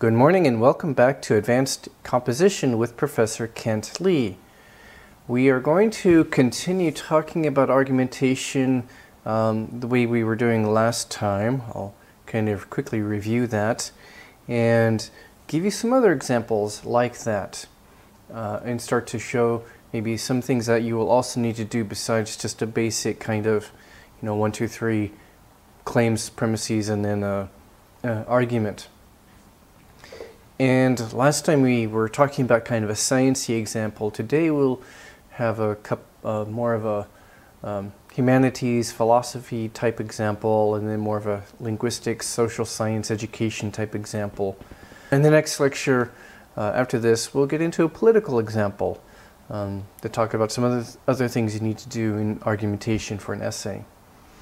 Good morning and welcome back to Advanced Composition with Professor Kent Lee. We are going to continue talking about argumentation the way we were doing last time. I'll kind of quickly review that and give you some other examples like that and start to show maybe some things that you will also need to do besides just a basic kind of, 1, 2, 3 claims, premises, and then argument. And last time we were talking about kind of a sciencey example. Today we'll have a more of a humanities, philosophy type example, and then more of a linguistics, social science, education type example. In the next lecture after this, we'll get into a political example to talk about some other things you need to do in argumentation for an essay.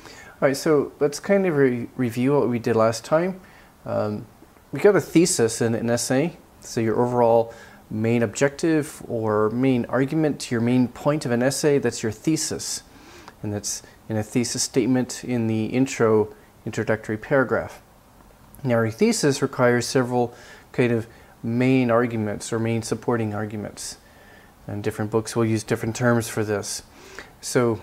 All right, so let's kind of review what we did last time. We got a thesis in an essay, so your overall main objective or main argument, your main point of an essay, that's your thesis. And that's in a thesis statement in the introductory paragraph. Now, your thesis requires several kind of main arguments or main supporting arguments. And different books will use different terms for this. So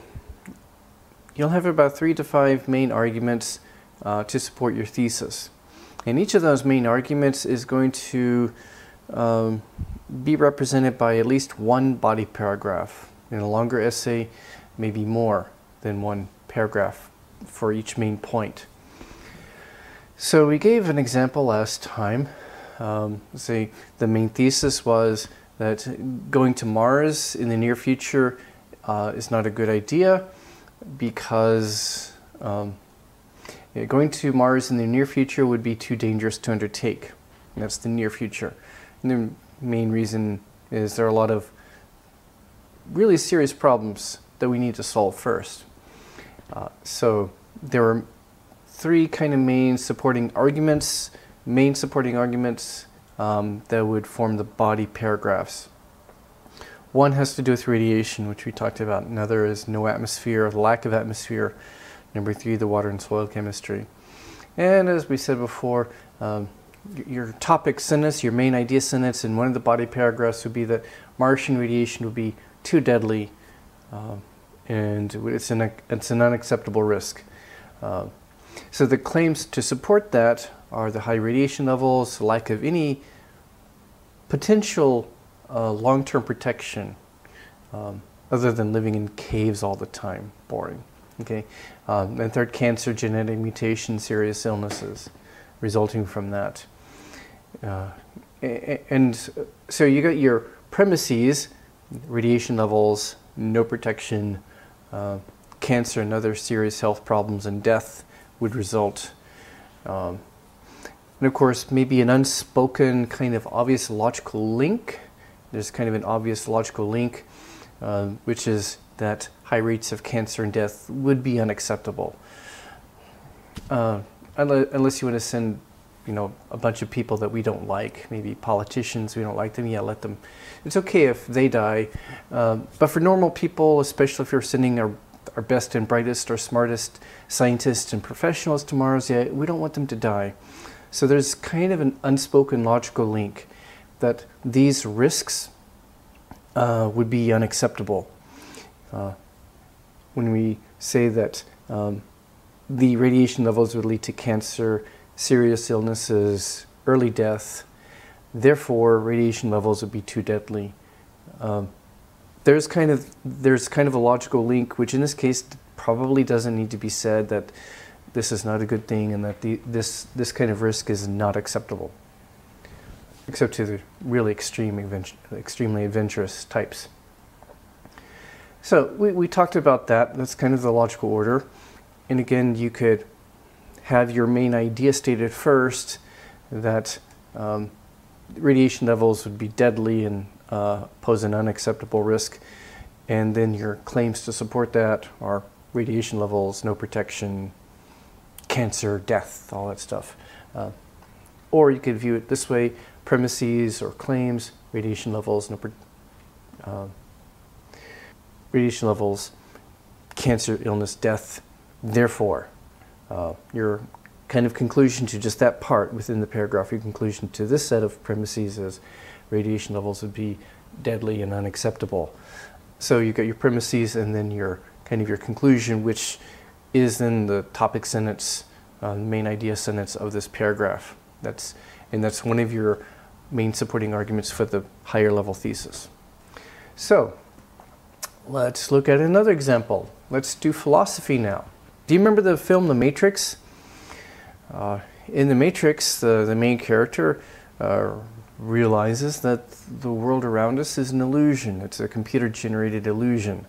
you'll have about 3 to 5 main arguments to support your thesis. And each of those main arguments is going to be represented by at least one body paragraph. In a longer essay, maybe more than one paragraph for each main point. So we gave an example last time. Say the main thesis was that going to Mars in the near future is not a good idea because going to Mars in the near future would be too dangerous to undertake. And that's the near future. And the main reason is there are a lot of really serious problems that we need to solve first. So there are 3 kind of main supporting arguments that would form the body paragraphs. One has to do with radiation, which we talked about. Another is no atmosphere, or the lack of atmosphere. Number 3, the water and soil chemistry. And as we said before, your topic sentence, your main idea sentence in one of the body paragraphs would be that Martian radiation would be too deadly and it's an unacceptable risk. So the claims to support that are the high radiation levels, lack of any potential long-term protection other than living in caves all the time. Boring. Okay, and third, cancer, genetic mutation, serious illnesses resulting from that. And so you got your premises, radiation levels, no protection, cancer and other serious health problems, and death would result. And of course, maybe an unspoken kind of obvious logical link. There's kind of an obvious logical link, which is that high rates of cancer and death would be unacceptable. Unless you want to send, a bunch of people that we don't like, maybe politicians, we don't like them, yeah, let them. It's okay if they die. But for normal people, especially if you're sending our best and brightest or smartest scientists and professionals to Mars, yeah, we don't want them to die. So there's kind of an unspoken logical link that these risks would be unacceptable. When we say that the radiation levels would lead to cancer, serious illnesses, early death, therefore radiation levels would be too deadly. There's kind of a logical link, which in this case probably doesn't need to be said, that this is not a good thing and that this kind of risk is not acceptable, except to the really extremely adventurous types. So we talked about that. That's kind of the logical order. And again, you could have your main idea stated first, that radiation levels would be deadly and pose an unacceptable risk. And then your claims to support that are radiation levels, no protection, cancer, death, all that stuff. Or you could view it this way: premises or claims, radiation levels, radiation levels, cancer, illness, death. Therefore, your kind of conclusion to just that part within the paragraph. Your conclusion to this set of premises is radiation levels would be deadly and unacceptable. So you got your premises and then your kind of your conclusion, which is then the topic sentence, main idea sentence of this paragraph. That's one of your main supporting arguments for the higher level thesis. So let's look at another example. Let's do philosophy now. Do you remember the film The Matrix? In The Matrix, the main character realizes that the world around us is an illusion. It's a computer-generated illusion.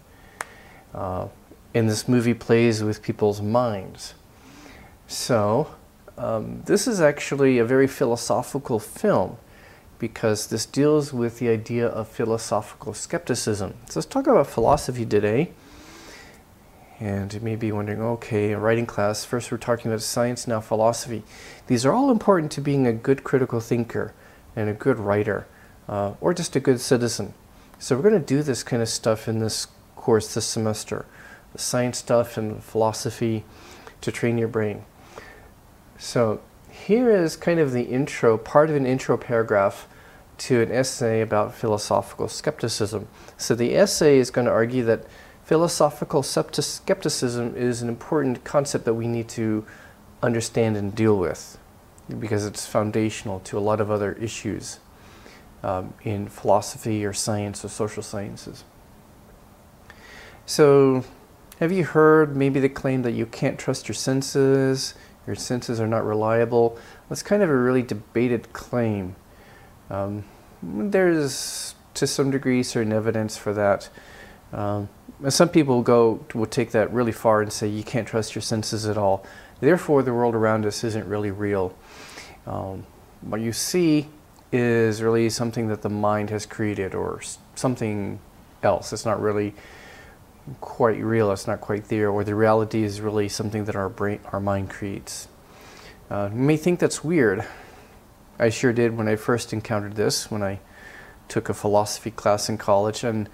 And this movie plays with people's minds. So this is actually a very philosophical film because this deals with the idea of philosophical skepticism. So let's talk about philosophy today. And you may be wondering, okay, a writing class, first we're talking about science, now philosophy. These are all important to being a good critical thinker and a good writer, or just a good citizen. So we're going to do this kind of stuff in this course this semester. The science stuff and philosophy to train your brain. So here is kind of the intro, part of an intro paragraph to an essay about philosophical skepticism. So the essay is going to argue that philosophical skepticism is an important concept that we need to understand and deal with because it's foundational to a lot of other issues in philosophy or science or social sciences. So have you heard maybe the claim that you can't trust your senses are not reliable? That's kind of a really debated claim. There's to some degree certain evidence for that. Some people will take that really far and say you can't trust your senses at all. Therefore, the world around us isn't really real. What you see is really something that the mind has created or something else. It's not really quite real. It's not quite there. Or the reality is really something that our mind creates. You may think that's weird. I sure did when I first encountered this, when I took a philosophy class in college. And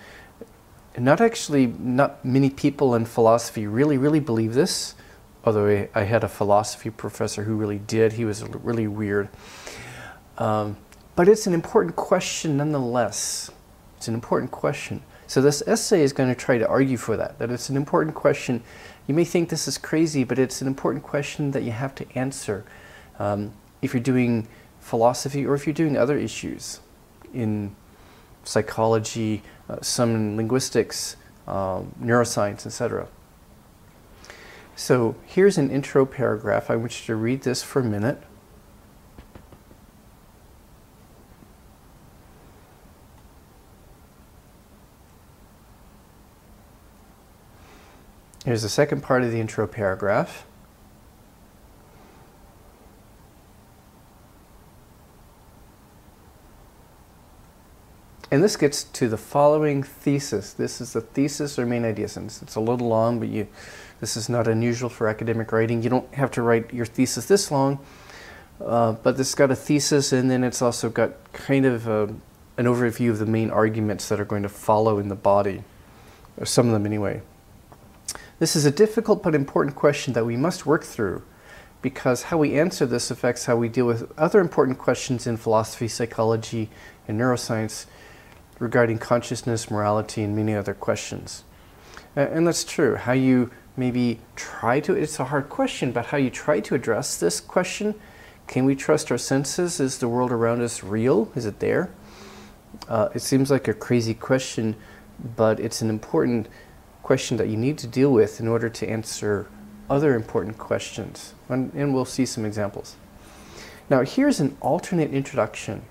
not many people in philosophy really believe this, although I had a philosophy professor who really did. He was really weird. But it's an important question nonetheless. It's an important question. So this essay is going to try to argue for that it's an important question. You may think this is crazy, but it's an important question that you have to answer if you're doing philosophy or if you're doing other issues in psychology, some in linguistics, neuroscience, etc. So here's an intro paragraph. I want you to read this for a minute. Here's the second part of the intro paragraph. And this gets to the following thesis. This is the thesis or main idea sentence. It's a little long, but this is not unusual for academic writing. You don't have to write your thesis this long, but this has got a thesis, and then it's also got kind of an overview of the main arguments that are going to follow in the body, or some of them anyway. This is a difficult but important question that we must work through because how we answer this affects how we deal with other important questions in philosophy, psychology, and neuroscience regarding consciousness, morality, and many other questions. And that's true. How you maybe try to, it's a hard question, but how you try to address this question, can we trust our senses? Is the world around us real? Is it there? It seems like a crazy question, but it's an important question that you need to deal with in order to answer other important questions. And we'll see some examples. Now here's an alternate introduction.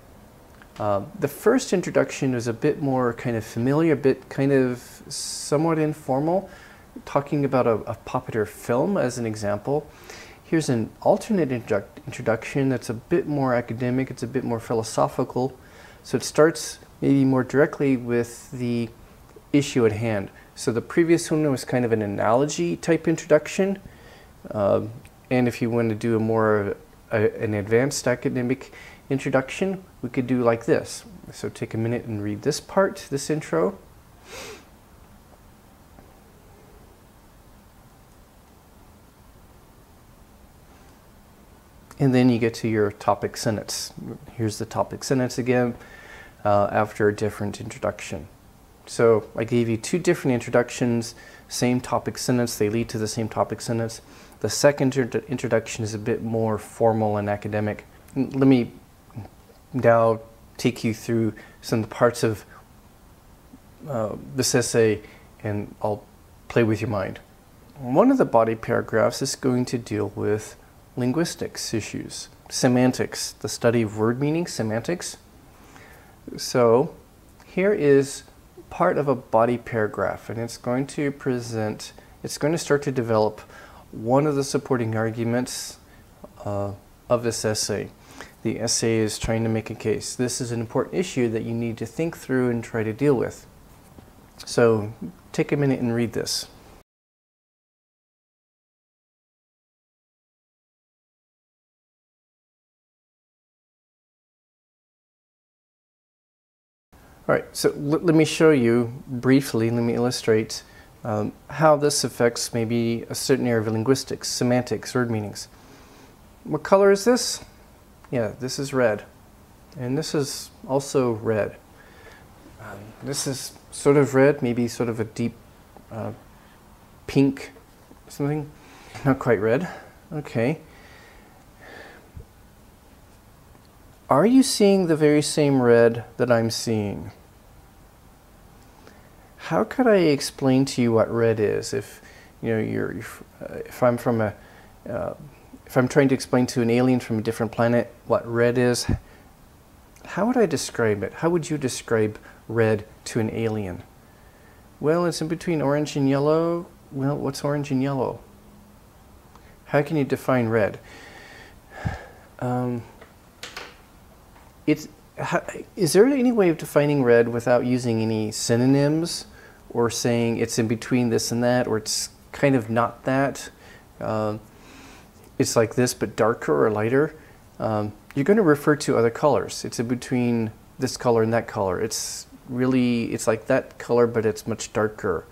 The first introduction is a bit more kind of familiar, a bit kind of somewhat informal, talking about a popular film as an example. Here's an alternate introduction that's a bit more academic, it's a bit more philosophical. So it starts maybe more directly with the issue at hand. So the previous one was kind of an analogy type introduction. And if you want to do a more an advanced academic introduction, we could do like this. So take a minute and read this part, this intro. And then you get to your topic sentence. Here's the topic sentence again after a different introduction. So I gave you two different introductions, same topic sentence, they lead to the same topic sentence. The second introduction is a bit more formal and academic. Let me now take you through some parts of this essay, and I'll play with your mind. One of the body paragraphs is going to deal with linguistics issues, semantics, the study of word meaning, semantics. So here is part of a body paragraph, and it's going to start to develop one of the supporting arguments of this essay. The essay is trying to make a case. This is an important issue that you need to think through and try to deal with. So take a minute and read this. All right, so let me show you briefly, let me illustrate how this affects maybe a certain area of linguistics, semantics, word meanings. What color is this? Yeah, this is red. And this is also red. This is sort of red, maybe sort of a deep pink something. Not quite red. Okay. Are you seeing the very same red that I'm seeing? How could I explain to you what red is if if I'm trying to explain to an alien from a different planet what red is? How would I describe it? How would you describe red to an alien? Well, it's in between orange and yellow. Well, what's orange and yellow? How can you define red? Is there any way of defining red without using any synonyms or saying it's in between this and that, or it's kind of not that? It's like this but darker or lighter. You're going to refer to other colors. It's in between this color and that color. It's like that color but it's much darker.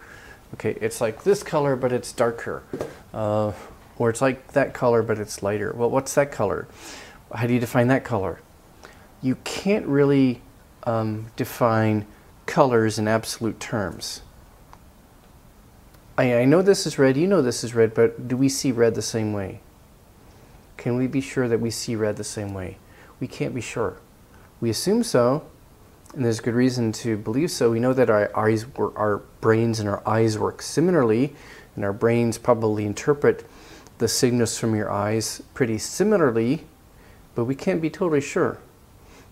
Okay, it's like this color but it's darker. Or it's like that color but it's lighter. Well, what's that color? How do you define that color? You can't really define colors in absolute terms. I know this is red, you know this is red, but do we see red the same way? Can we be sure that we see red the same way? We can't be sure. We assume so, and there's good reason to believe so. We know that our brains and our eyes work similarly, and our brains probably interpret the signals from your eyes pretty similarly, but we can't be totally sure.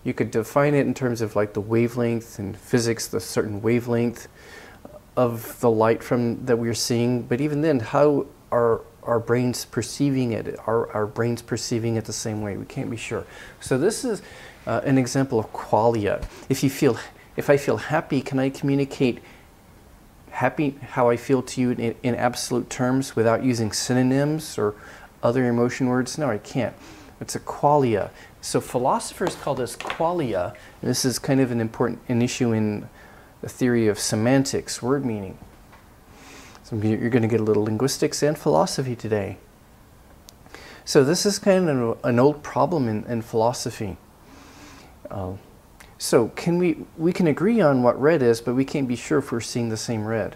You could define it in terms of like the wavelength in physics, the certain wavelength of the light that we're seeing, but even then, how are our brains perceiving it? Are our brains perceiving it the same way? We can't be sure. So this is an example of qualia. If I feel happy, can I communicate happy how I feel to you in absolute terms without using synonyms or other emotion words? No, I can't. It's a qualia. So philosophers call this qualia, and this is kind of an issue in the theory of semantics, word meaning. So you're going to get a little linguistics and philosophy today. So this is kind of an old problem in philosophy. So we can agree on what red is, but we can't be sure if we're seeing the same red.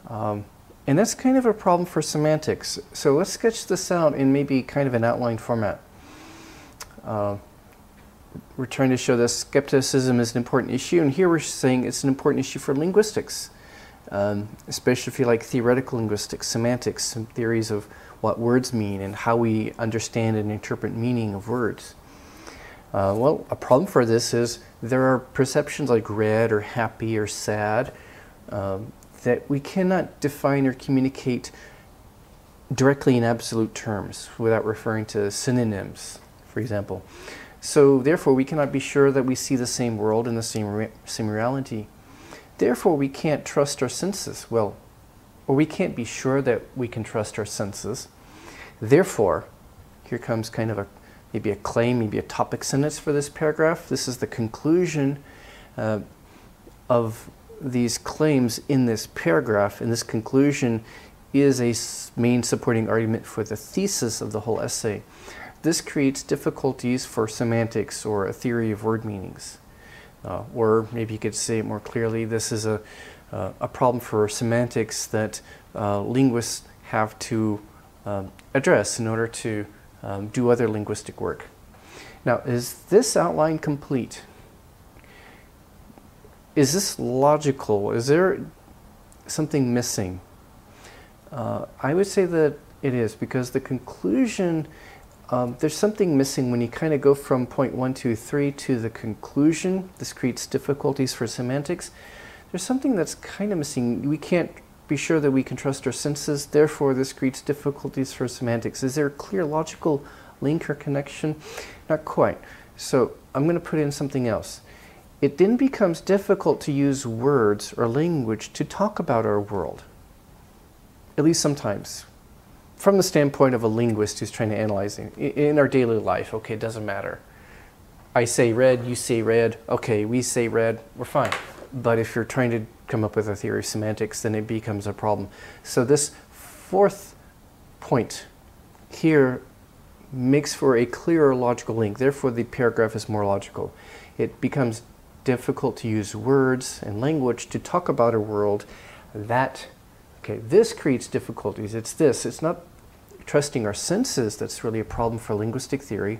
And that's kind of a problem for semantics. So let's sketch this out in maybe kind of an outline format. We're trying to show that skepticism is an important issue, and here we're saying it's an important issue for linguistics, especially if you like theoretical linguistics, semantics, some theories of what words mean and how we understand and interpret meaning of words. Well, a problem for this is there are perceptions like red or happy or sad that we cannot define or communicate directly in absolute terms without referring to synonyms, for example. So therefore, we cannot be sure that we see the same world and the same reality. Therefore, we can't trust our senses. Well, or we can't be sure that we can trust our senses. Therefore, here comes kind of maybe a claim, maybe a topic sentence for this paragraph. This is the conclusion of these claims in this paragraph, and this conclusion is a main supporting argument for the thesis of the whole essay. this creates difficulties for semantics or a theory of word meanings. Or maybe you could say it more clearly, this is a problem for semantics that linguists have to address in order to do other linguistic work. Now, is this outline complete? Is this logical? Is there something missing? I would say that it is, because the conclusion, there's something missing when you kind of go from point 1, 2, 3 to the conclusion. This creates difficulties for semantics. There's something that's kind of missing. We can't be sure that we can trust our senses, therefore this creates difficulties for semantics. Is there a clear logical link or connection? Not quite. So I'm going to put in something else. It then becomes difficult to use words or language to talk about our world, at least sometimes, from the standpoint of a linguist who's trying to analyze it. In our daily life, okay, it doesn't matter. I say red, you say red, okay, we say red, we're fine. But if you're trying to come up with a theory of semantics, then it becomes a problem. So this fourth point here makes for a clearer logical link. Therefore, the paragraph is more logical. It becomes difficult to use words and language to talk about a world that, okay, this creates difficulties. It's this. It's not trusting our senses that's really a problem for linguistic theory,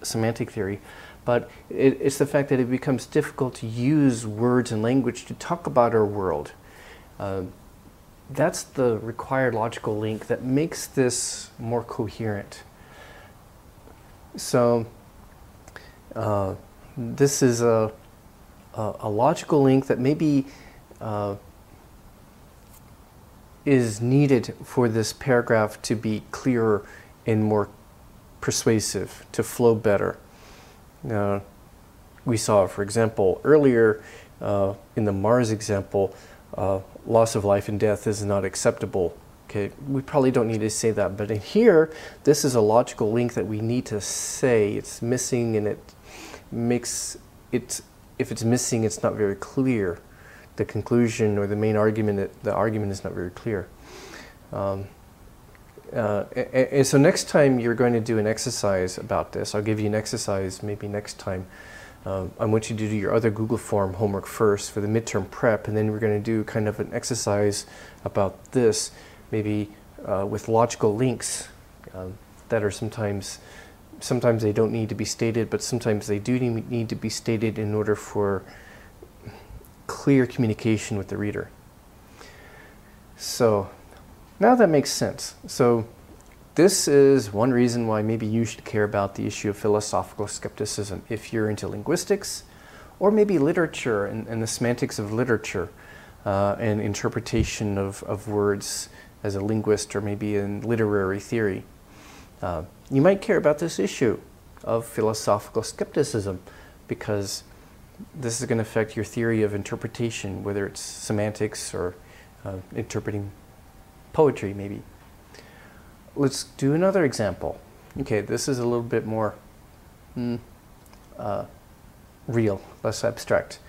semantic theory, but it's the fact that it becomes difficult to use words and language to talk about our world. That's the required logical link that makes this more coherent. So this is a logical link that maybe is needed for this paragraph to be clearer and more persuasive, to flow better. We saw, for example, earlier in the Mars example, loss of life and death is not acceptable. Okay, we probably don't need to say that, but in here, this is a logical link that we need to say. It's missing, and it makes it, if it's missing, it's not very clear. The conclusion or the main argument, the argument is not very clear. And so next time you're going to do an exercise about this, I'll give you an exercise maybe next time. I want you to do your other Google form homework first for the midterm prep, and then we're going to do kind of an exercise about this, maybe with logical links that are sometimes they don't need to be stated, but sometimes they do need to be stated in order for clear communication with the reader. So now that makes sense. So this is one reason why maybe you should care about the issue of philosophical skepticism if you're into linguistics, or maybe literature and the semantics of literature and interpretation of words as a linguist, or maybe in literary theory. You might care about this issue of philosophical skepticism because this is going to affect your theory of interpretation, whether it's semantics or interpreting poetry, maybe. Let's do another example. Okay, this is a little bit more real, less abstract.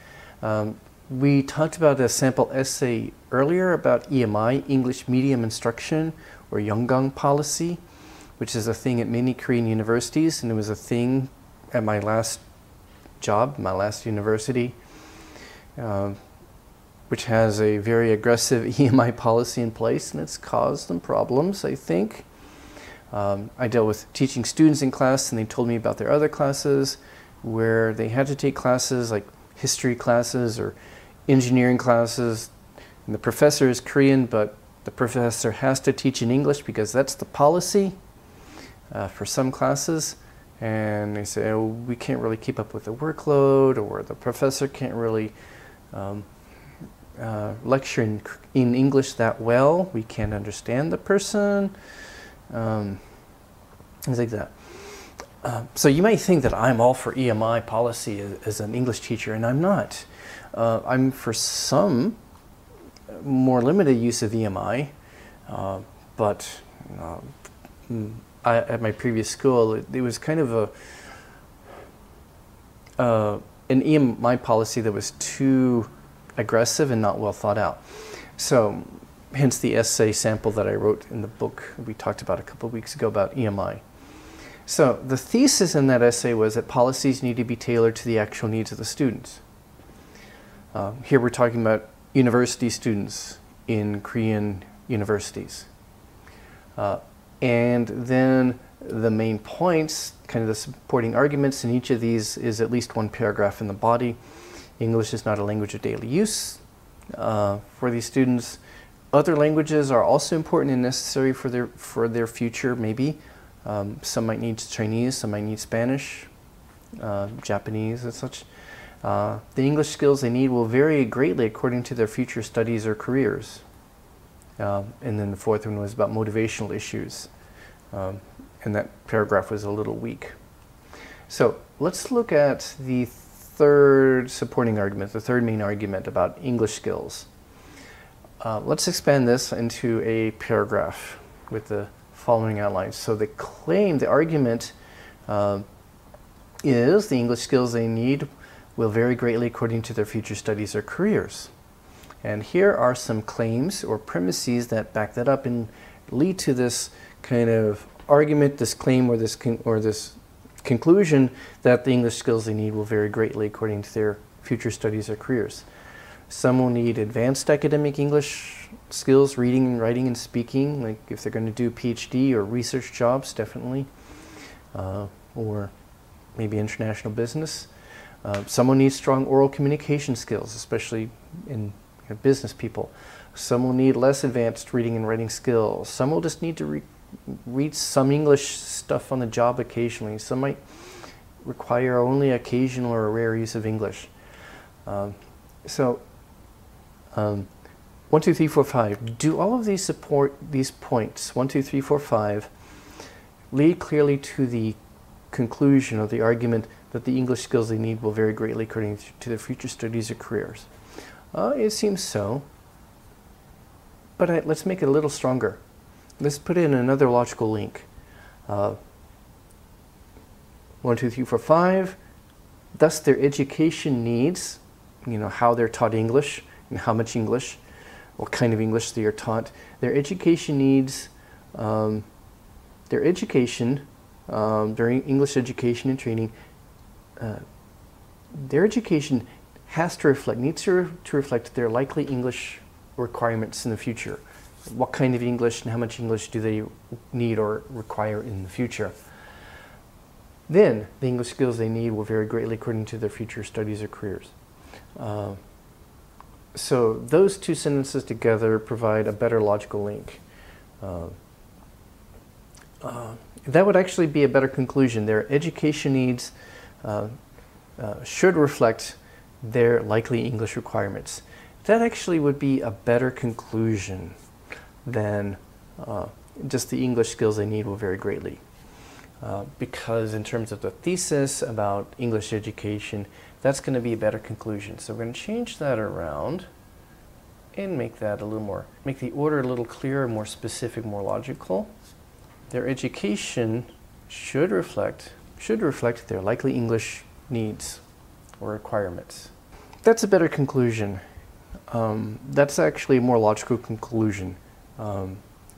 We talked about a sample essay earlier about EMI, English Medium Instruction, or Yongang policy, which is a thing at many Korean universities, and it was a thing at my last job, my last university, which has a very aggressive EMI policy in place, and it's caused some problems, I think. I dealt with teaching students in class, and they told me about their other classes where they had to take classes like history classes or engineering classes, and the professor is Korean, but the professor has to teach in English because that's the policy for some classes. And they say, oh, we can't really keep up with the workload, or the professor can't really lecture in English that well. We can't understand the person. Things like that. So you might think that I'm all for EMI policy as an English teacher, and I'm not. I'm for some more limited use of EMI, but at my previous school, it was kind of an EMI policy that was too aggressive and not well thought out. So hence the essay sample that I wrote in the book we talked about a couple of weeks ago about EMI. So the thesis in that essay was that policies need to be tailored to the actual needs of the students. Here we're talking about university students in Korean universities. And then the main points, kind of the supporting arguments in each of these is at least one paragraph in the body. English is not a language of daily use for these students. Other languages are also important and necessary for their future, maybe. Some might need Chinese, some might need Spanish, Japanese and such. The English skills they need will vary greatly according to their future studies or careers. And then the fourth one was about motivational issues. And that paragraph was a little weak. So let's look at the third supporting argument, the third main argument about English skills. Let's expand this into a paragraph with the following outlines. So the claim, the argument is the English skills they need will vary greatly according to their future studies or careers. And here are some claims or premises that back that up and lead to this kind of argument, this claim, or this conclusion that the English skills they need will vary greatly according to their future studies or careers. Some will need advanced academic English skills, reading, writing, and speaking, like if they're going to do PhD or research jobs, definitely, or maybe international business. Some will need strong oral communication skills, especially in business people. Some will need less advanced reading and writing skills. Some will just need to read some English stuff on the job occasionally. Some might require only occasional or rare use of English. 1, 2, 3, 4, 5. Do all of these support these points, 1, 2, 3, 4, 5, lead clearly to the conclusion or the argument that the English skills they need will vary greatly according to their future studies or careers? It seems so. But let's make it a little stronger. Let's put in another logical link. 1, 2, 3, 4, 5. Thus, their education needs, how they're taught English and how much English, what kind of English they are taught. Their education needs, their English education and training, their education needs to reflect their likely English requirements in the future. What kind of English and how much English do they need or require in the future? Then, the English skills they need will vary greatly according to their future studies or careers. So those two sentences together provide a better logical link. That would actually be a better conclusion. Their education needs should reflect their likely English requirements. That actually would be a better conclusion than just the English skills they need will vary greatly. Because in terms of the thesis about English education, that's going to be a better conclusion. So we're going to change that around and make that a little more, make the order a little clearer, more specific, more logical. Their education should reflect their likely English needs or requirements. That's a better conclusion. That's actually a more logical conclusion.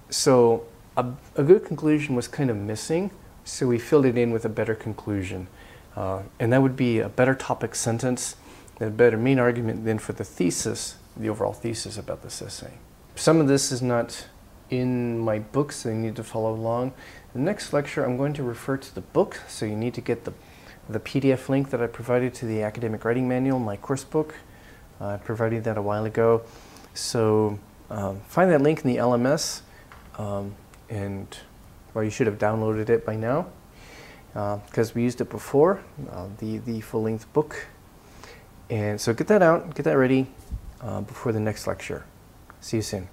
So a good conclusion was kind of missing, so we filled it in with a better conclusion. And that would be a better topic sentence, and a better main argument than for the thesis, the overall thesis about this essay. Some of this is not in my book, so you need to follow along. The next lecture, I'm going to refer to the book, so you need to get the PDF link that I provided to the academic writing manual, my course book. I provided that a while ago. So find that link in the LMS, well, you should have downloaded it by now, because we used it before, the full-length book. And so get that out, get that ready before the next lecture. See you soon.